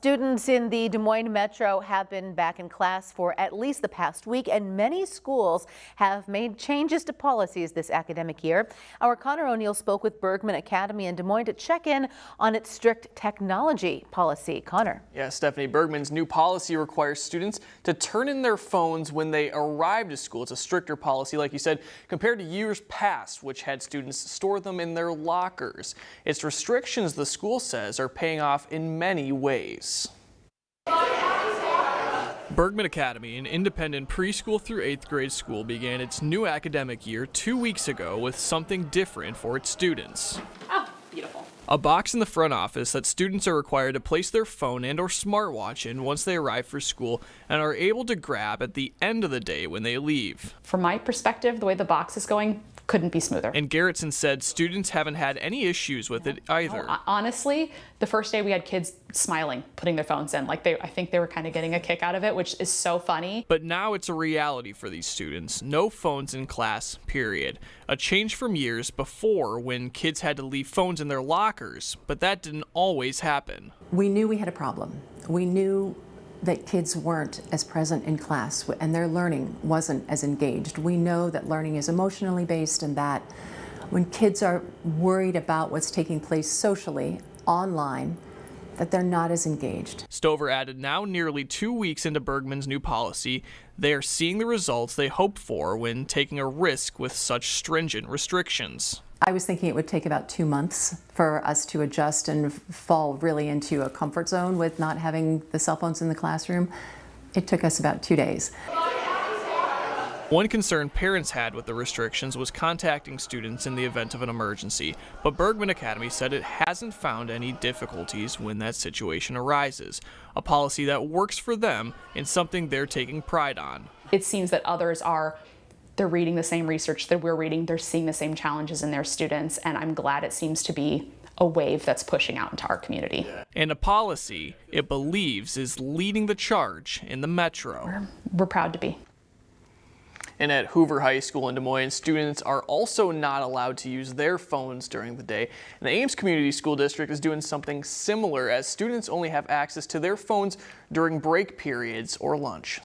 Students in the Des Moines Metro have been back in class for at least the past week, and many schools have made changes to policies this academic year. Our Connor O'Neill spoke with Bergman Academy in Des Moines to check in on its strict technology policy. Connor. Yeah, Stephanie, Bergman's new policy requires students to turn in their phones when they arrive to school. It's a stricter policy, like you said, compared to years past, which had students store them in their lockers. Its restrictions, the school says, are paying off in many ways. Bergman Academy, an independent preschool through 8th grade school, began its new academic year 2 weeks ago with something different for its students. Oh, beautiful. A box in the front office that students are required to place their phone and or smartwatch in once they arrive for school and are able to grab at the end of the day when they leave. From my perspective, the way the box is going, couldn't be smoother. And Garrettson said students haven't had any issues with it either. No, honestly, the first day we had kids smiling, putting their phones in. I think they were kind of getting a kick out of it, which is so funny. But now it's a reality for these students. No phones in class, period. A change from years before when kids had to leave phones in their lockers, but that didn't always happen. We knew we had a problem. We knew that kids weren't as present in class and their learning wasn't as engaged. We know that learning is emotionally based and that when kids are worried about what's taking place socially, online, that they're not as engaged. Stover added now nearly 2 weeks into Bergman's new policy, they are seeing the results they hoped for when taking a risk with such stringent restrictions. I was thinking it would take about 2 months for us to adjust and fall really into a comfort zone with not having the cell phones in the classroom. It took us about 2 days. One concern parents had with the restrictions was contacting students in the event of an emergency, but Bergman Academy said it hasn't found any difficulties when that situation arises, a policy that works for them and something they're taking pride on. It seems that others they're reading the same research that we're reading, they're seeing the same challenges in their students, and I'm glad it seems to be a wave that's pushing out into our community. And a policy it believes is leading the charge in the Metro. We're proud to be. And at Hoover High School in Des Moines, students are also not allowed to use their phones during the day. And the Ames Community School District is doing something similar, as students only have access to their phones during break periods or lunch.